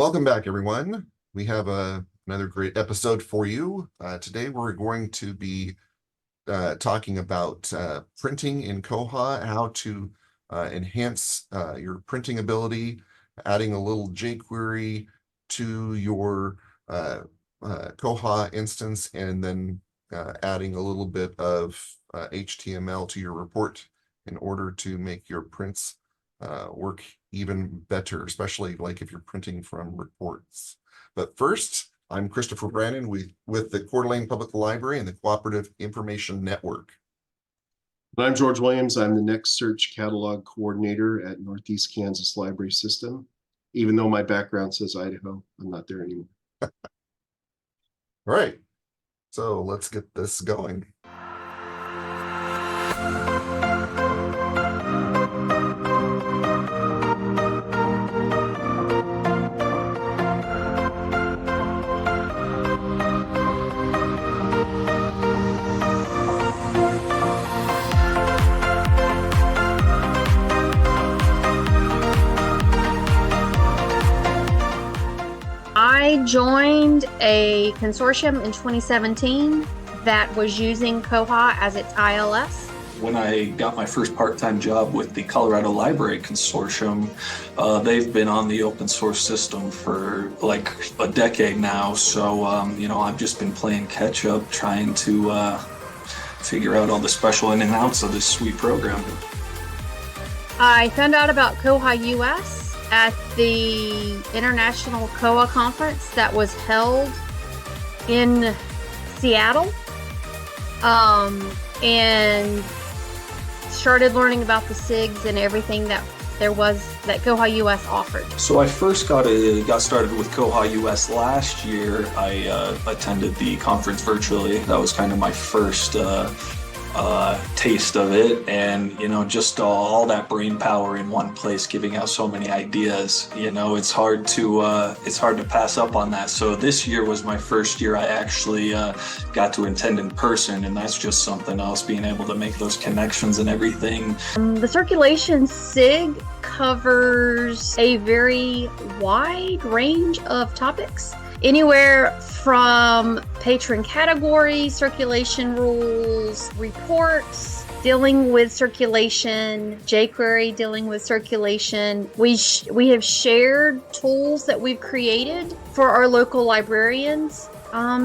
Welcome back, everyone. We have another great episode for you. Today, we're going to be talking about printing in Koha, how to enhance your printing ability, adding a little jQuery to your Koha instance, and then adding a little bit of HTML to your report in order to make your prints work even better, especially like if you're printing from reports. But first, I'm Christopher Brannon with the Coeur d'Alene Public Library and the Cooperative Information Network. And I'm George Williams. I'm the Next Search Catalog Coordinator at Northeast Kansas Library System. Even though my background says Idaho, I'm not there anymore. All right, so let's get this going. I joined a consortium in 2017 that was using Koha as its ILS. When I got my first part-time job with the Colorado Library Consortium, they've been on the open source system for like a decade now. So, I've just been playing catch up, trying to figure out all the special in and outs of this sweet program. I found out about koha-US at the International Koha Conference that was held in Seattle, and started learning about the SIGs and everything that there was that koha-US offered. So I first got started with koha-US last year. I attended the conference virtually. That was kind of my first taste of it, and just all that brain power in one place, giving out so many ideas. It's hard to pass up on that. So this year was my first year I actually got to attend in person, and that's just something else, being able to make those connections and everything. The circulation SIG covers a very wide range of topics, anywhere from patron categories, circulation rules, reports, dealing with circulation, jQuery dealing with circulation. We have shared tools that we've created for our local librarians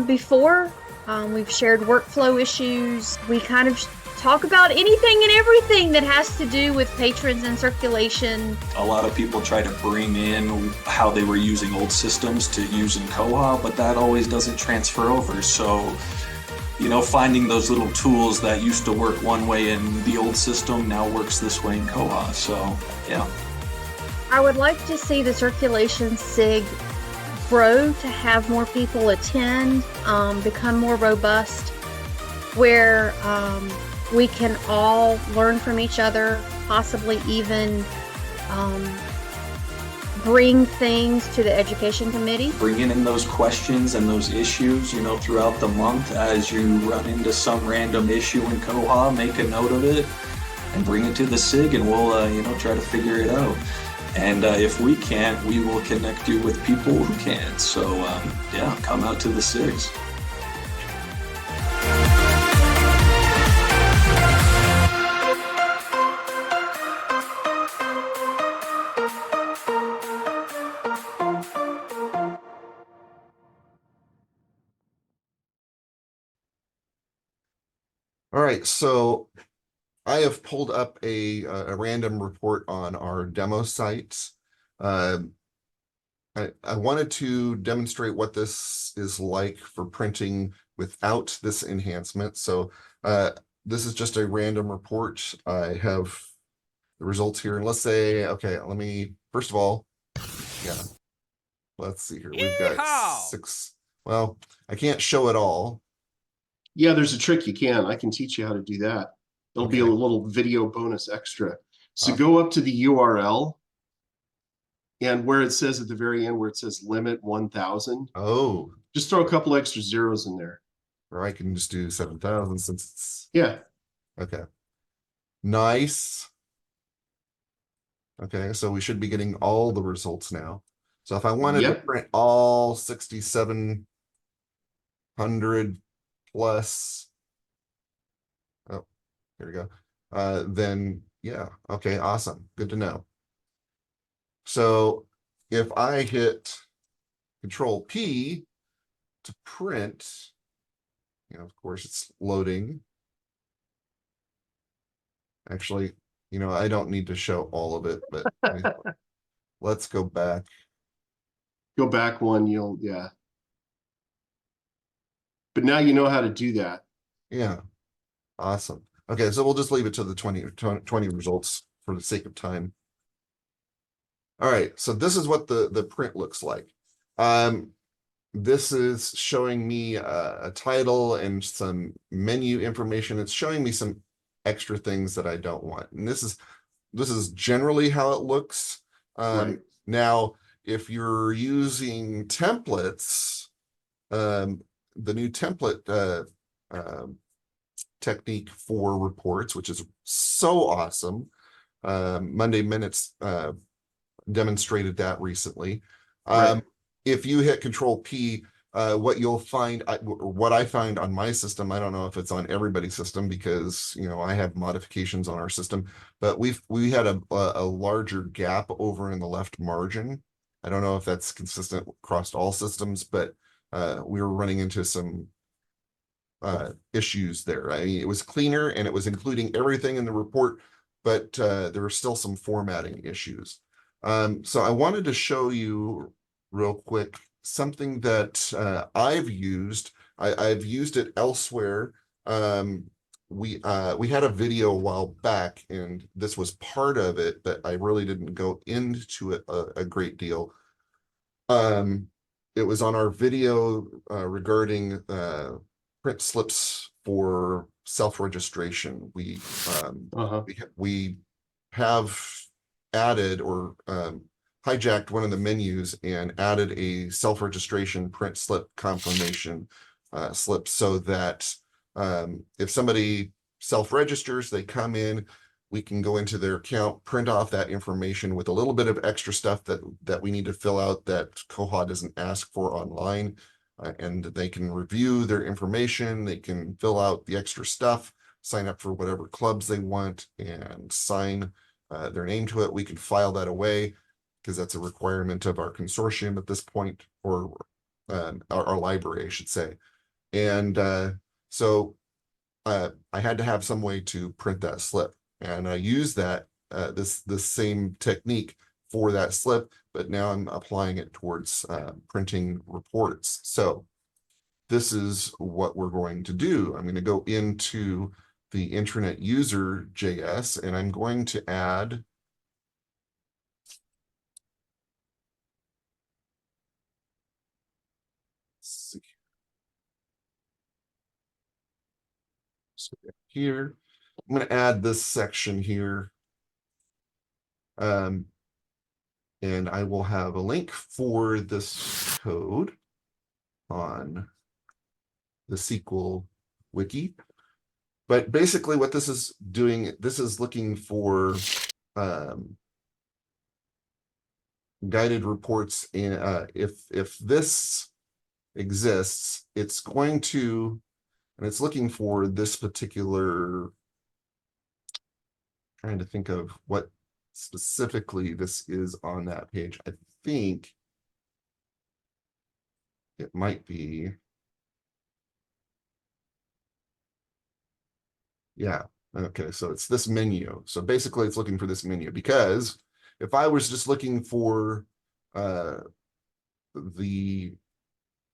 before. We've shared workflow issues. We kind of talk about anything and everything that has to do with patrons and circulation. A lot of people try to bring in how they were using old systems to use in Koha, but that always doesn't transfer over. So, finding those little tools that used to work one way in the old system now works this way in Koha. So, yeah. I would like to see the circulation SIG grow, to have more people attend, become more robust, where we can all learn from each other, possibly even bring things to the education committee. Bringing in those questions and those issues, throughout the month as you run into some random issue in Koha, make a note of it and bring it to the SIG, and we'll, try to figure it out. And if we can't, we will connect you with people who can. So, come out to the SIGs. All right, so I have pulled up a random report on our demo site. I wanted to demonstrate what this is like for printing without this enhancement. So this is just a random report. I have the results here, and let's say, okay, let me, first of all, let's see here. We've got 6. Well, I can't show it all. Yeah, there's a trick you can. I can teach you how to do that. There'll be a little video bonus extra. So go up to the URL, and where it says at the very end, where it says limit 1,000. Oh. Just throw a couple extra zeros in there. Or I can just do 7,000 since it's... Yeah. Okay. Nice. Okay, so we should be getting all the results now. So if I wanted to Yep. print all 6,700 plus, oh, here we go. Then yeah, okay, awesome. Good to know. So if I hit Control P to print, of course it's loading. Actually, I don't need to show all of it, but let's go back. Go back one, yeah. But now you know how to do that. Yeah, awesome. Okay, so we'll just leave it to the 20 results for the sake of time. All right, so this is what the print looks like. This is showing me a title and some menu information. It's showing me some extra things that I don't want. And this is generally how it looks. Right. Now, if you're using templates, the new template technique for reports, which is so awesome. Monday Minutes demonstrated that recently. Right. If you hit Control P, what you'll find, what I find on my system, I don't know if it's on everybody's system because I have modifications on our system, but we had a larger gap over in the left margin. I don't know if that's consistent across all systems, but we were running into some issues there. I mean, it was cleaner and it was including everything in the report, but there were still some formatting issues. So I wanted to show you real quick something that I've used. I've used it elsewhere. We had a video a while back, and this was part of it, but I really didn't go into it a great deal. It was on our video regarding print slips for self-registration. We have added or hijacked one of the menus and added a self-registration print slip confirmation slip so that if somebody self-registers, they come in, we can go into their account, print off that information with a little bit of extra stuff that we need to fill out that Koha doesn't ask for online, and they can review their information, they can fill out the extra stuff, sign up for whatever clubs they want, and sign their name to it. We can file that away because that's a requirement of our consortium at this point, or our library, I should say. And so I had to have some way to print that slip, and I use that this same technique for that slip, but now I'm applying it towards printing reports. So this is what we're going to do. I'm going to go into the intranet user JS, and I'm going to add here. I'm going to add this section here. And I will have a link for this code on the SQL wiki. But basically what this is doing, this is looking for guided reports. In if this exists, it's going to, and it's looking for this particular, trying to think of what specifically this is on that page. I think it might be, yeah, okay, so it's this menu. So basically it's looking for this menu, because if I was just looking for the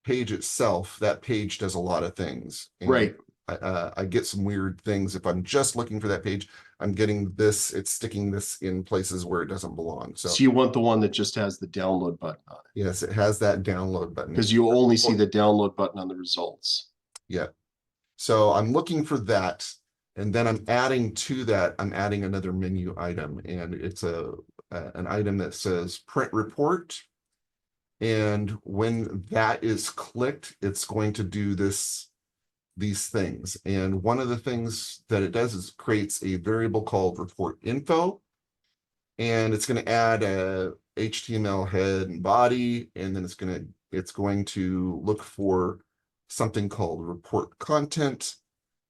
page itself, that page does a lot of things. And right. I get some weird things. If I'm just looking for that page, I'm getting this, it's sticking this in places where it doesn't belong. So you want the one that just has the download button on it. Yes, it has that download button. Because you only see the download button on the results. Yeah. So I'm looking for that. And then I'm adding to that, I'm adding another menu item, and it's an item that says print report. And when that is clicked, it's going to do these things. And one of the things that it does is creates a variable called report info. And it's going to add HTML head and body, and then it's going to look for something called report content,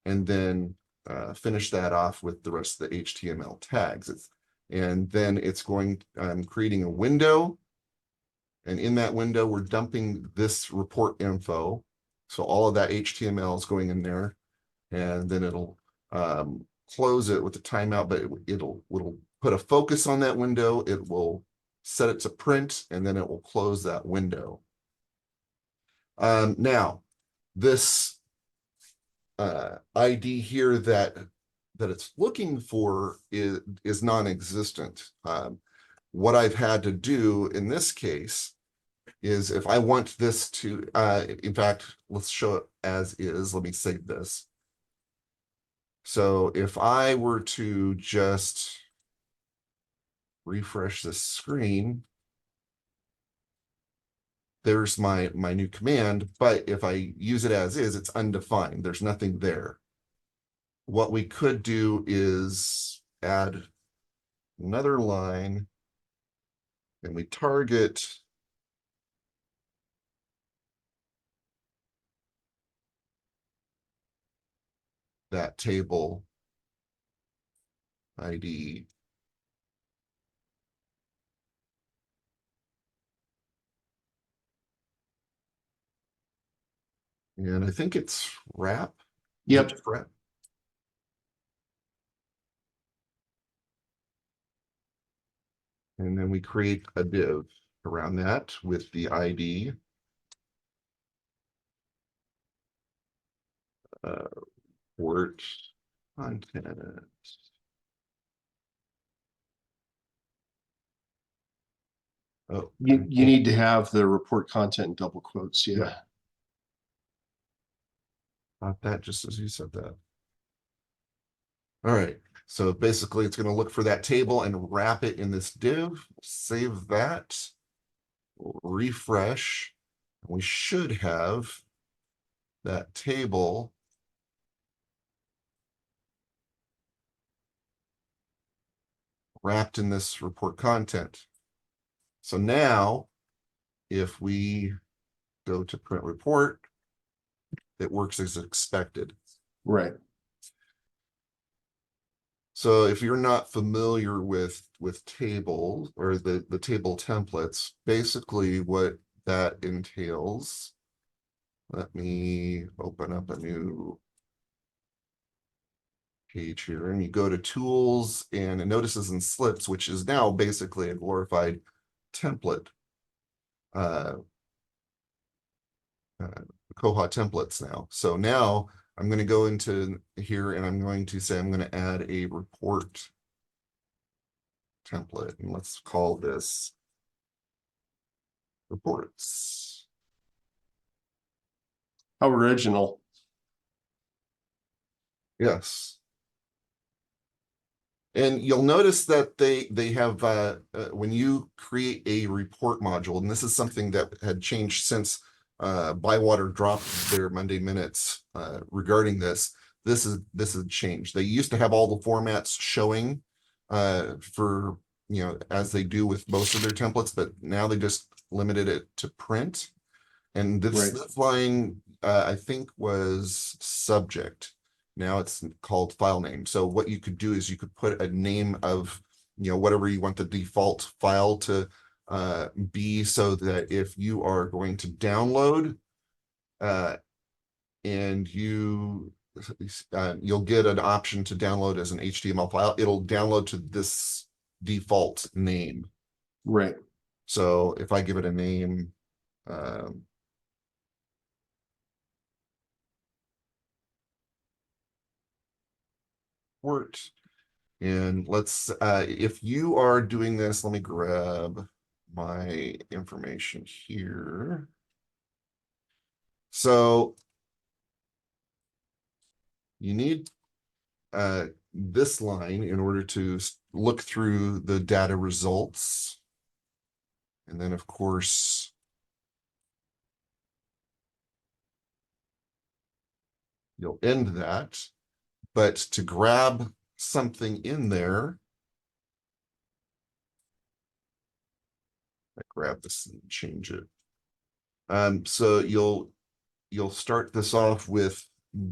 and then finish that off with the rest of the HTML tags. And then it's going, creating a window. And in that window, we're dumping this report info. So all of that HTML is going in there, and then it'll close it with the timeout, but it'll put a focus on that window. It will set it to print, and then it will close that window. Now, this ID here that it's looking for is non-existent. What I've had to do in this case is, if I want this to, in fact, let's show it as is. Let me save this. So if I were to just refresh this screen, there's my new command, but if I use it as is, it's undefined. There's nothing there. What we could do is add another line, and we target that table ID. And I think it's wrap. Yep. Wrap. And then we create a div around that with the ID. Report content. Oh, You need to have the report content in double quotes. Yeah. Not that, just as you said that. All right. So basically, it's going to look for that table and wrap it in this div. Save that. Refresh. We should have that table wrapped in this report content. So now, if we go to print report, it works as expected. Right. So if you're not familiar with tables or the table templates, basically what that entails, let me open up a new page here, and you go to tools and notices and slips, which is now basically a glorified template. Koha templates now. So now I'm going to go into here, and I'm going to say I'm going to add a report template, and let's call this reports. How original. Yes. And you'll notice that they have when you create a report module, and this is something that had changed since ByWater dropped their Monday minutes regarding this. This has changed. They used to have all the formats showing for, as they do with most of their templates, but now they just limited it to print. And this line, I think, was subject. Now it's called file name. So what you could do is you could put a name of, whatever you want the default file to be, so that if you are going to download and you'll get an option to download as an HTML file, it'll download to this default name. Right. So if I give it a name, and let's if you are doing this, let me grab my information here. So you need this line in order to look through the data results, and then of course you'll end that. But to grab something in there, grab this and change it. So you'll start this off with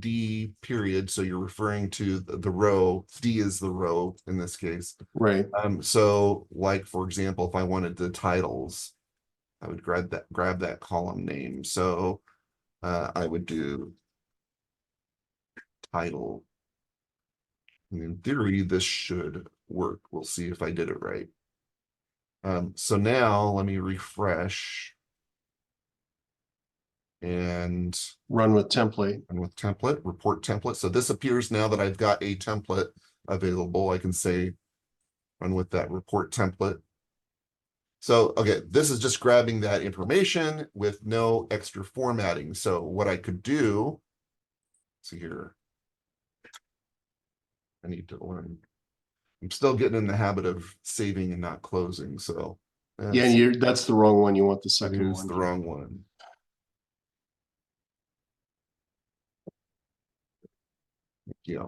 D period. So you're referring to the row. D is the row in this case. Right. So like, for example, if I wanted the titles, I would grab that column name. So I would do title. And in theory, this should work. We'll see if I did it right. So now let me refresh and Run with template. report template. So this appears now that I've got a template available. I can say run with that report template. So, okay, this is just grabbing that information with no extra formatting. So what I could do, see here, I need to learn. I'm still getting in the habit of saving and not closing. So Yeah, and that's the wrong one. You want the second here's one. the wrong one. Yeah.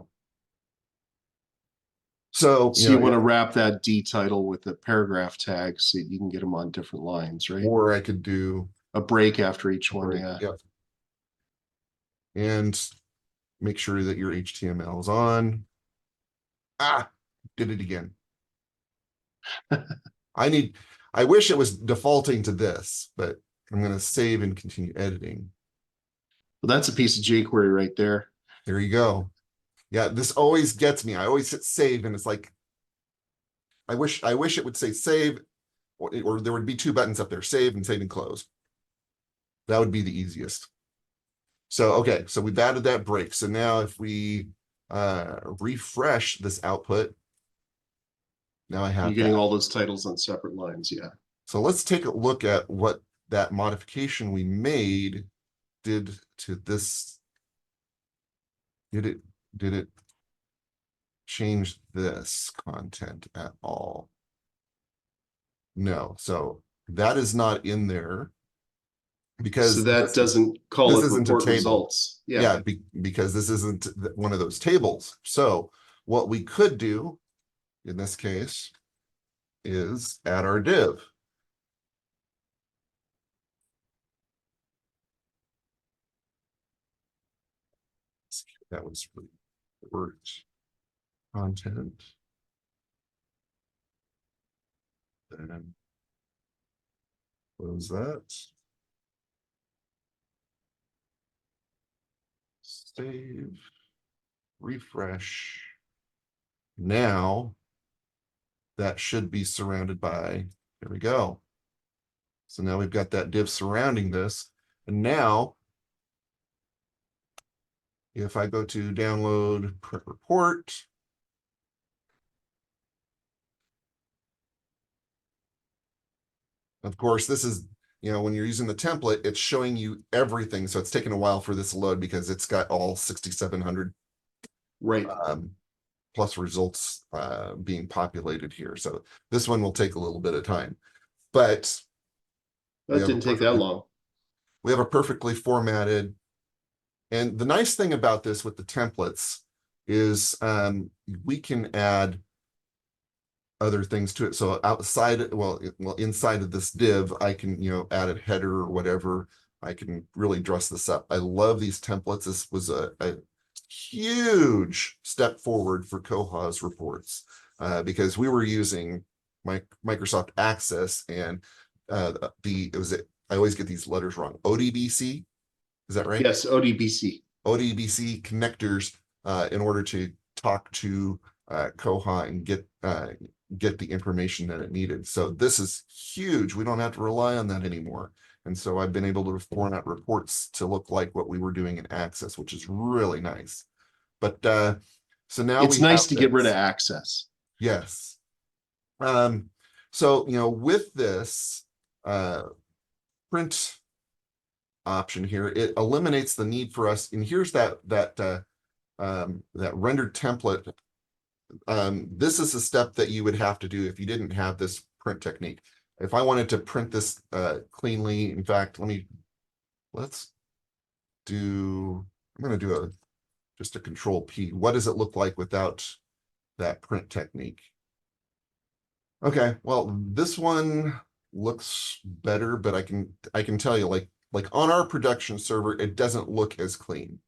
So, So you want to wrap that D title with a paragraph tag so you can get them on different lines, right? or I could do A break after each one, break, yeah. yep. And make sure that your HTML is on. Did it again. I wish it was defaulting to this, but I'm going to save and continue editing. Well, that's a piece of jQuery right there. There you go. Yeah, this always gets me. I always hit save and it's like, I wish it would say save, or there would be two buttons up there, save and close. That would be the easiest. So, okay, so we've added that break. So now if we refresh this output, now I have You're getting that. all those titles on separate lines, yeah. So let's take a look at what that modification we made did to this. Did it change this content at all? No. So that is not in there because so that doesn't call it report results. Yeah, because this isn't one of those tables. So what we could do in this case is add our div. That was really words content. Then close that. Save, refresh. Now that should be surrounded by, there we go. So now we've got that div surrounding this. And now if I go to download print report, of course, this is, when you're using the template, it's showing you everything. So it's taking a while for this to load because it's got all 6,700 right. Plus results being populated here. So this one will take a little bit of time, but that didn't take that long. We have a perfectly formatted. And the nice thing about this with the templates is we can add other things to it. So outside, well, inside of this div, I can, add a header or whatever. I can really dress this up. I love these templates. This was a huge step forward for Koha's reports because we were using Microsoft Access and I always get these letters wrong. ODBC, is that right? Yes, ODBC. ODBC connectors in order to talk to Koha and get the information that it needed. So this is huge. We don't have to rely on that anymore. And so I've been able to format reports to look like what we were doing in Access, which is really nice. But so now it's nice to get rid of Access. Yes. So, with this print option here, it eliminates the need for us. And here's that rendered template. This is a step that you would have to do if you didn't have this print technique. If I wanted to print this cleanly, in fact, let's do, I'm going to do just a control P. What does it look like without that print technique? Okay, well, this one looks better, but I can tell you, like on our production server, it doesn't look as clean.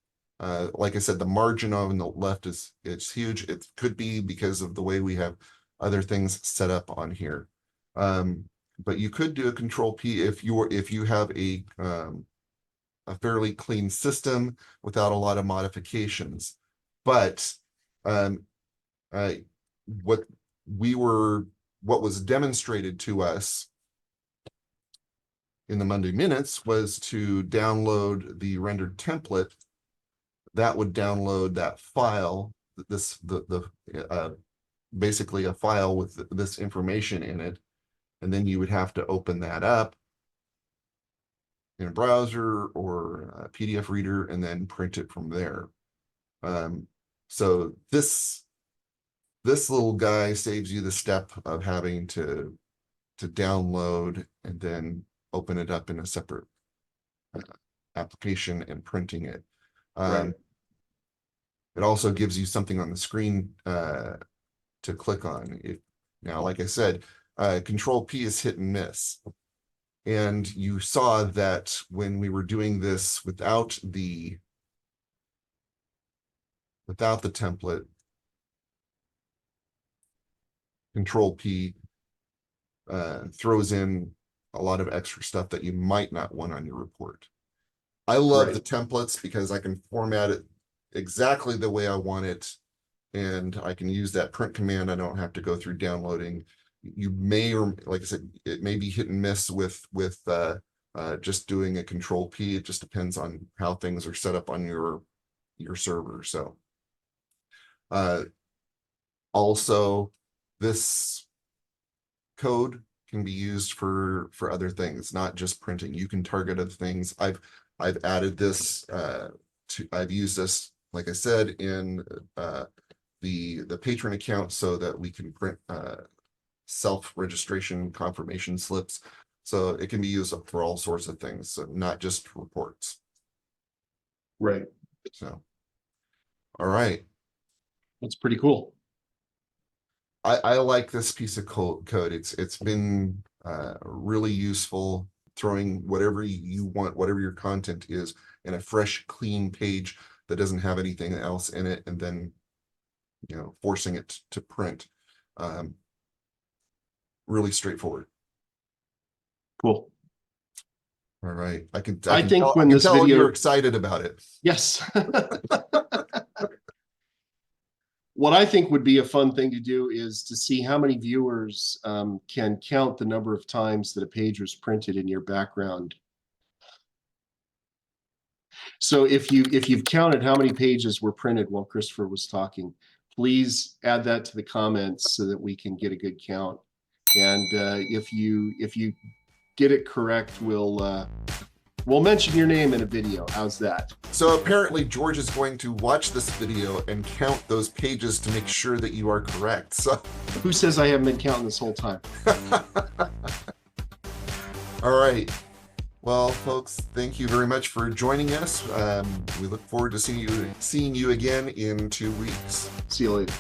Like I said, the margin on the left it's huge. It could be because of the way we have other things set up on here. But you could do a control P if you have a fairly clean system without a lot of modifications. But what was demonstrated to us in the Monday minutes was to download the rendered template. That would download that file, basically a file with this information in it, and then you would have to open that up in a browser or a PDF reader and then print it from there. So this little guy saves you the step of having to download and then open it up in a separate application and printing it. Right. It also gives you something on the screen to click on. Now, like I said, Control P is hit and miss. And you saw that when we were doing this without the template, Control P throws in a lot of extra stuff that you might not want on your report. I love the templates because I can format it exactly the way I want it, and I can use that print command. I don't have to go through downloading. You may, or like I said, it may be hit and miss with just doing a Control P. It just depends on how things are set up on your server. So also, this code can be used for other things, not just printing. You can target other things. I've added this I've used this, like I said, in the patron account so that we can print self-registration confirmation slips. So it can be used for all sorts of things, so not just reports. Right. So, all right. That's pretty cool. I like this piece of code. It's been really useful, throwing whatever you want, whatever your content is, in a fresh, clean page that doesn't have anything else in it, and then forcing it to print. Really straightforward. Cool. All right. I think tell, when this video, you're excited about it. Yes. What I think would be a fun thing to do is to see how many viewers can count the number of times that a page was printed in your background. So if you've counted how many pages were printed while Christopher was talking, please add that to the comments so that we can get a good count. And if you get it correct, we'll mention your name in a video. How's that? So apparently George is going to watch this video and count those pages to make sure that you are correct. So who says I haven't been counting this whole time? All right. Well, folks, thank you very much for joining us. We look forward to seeing you again in 2 weeks. See you later.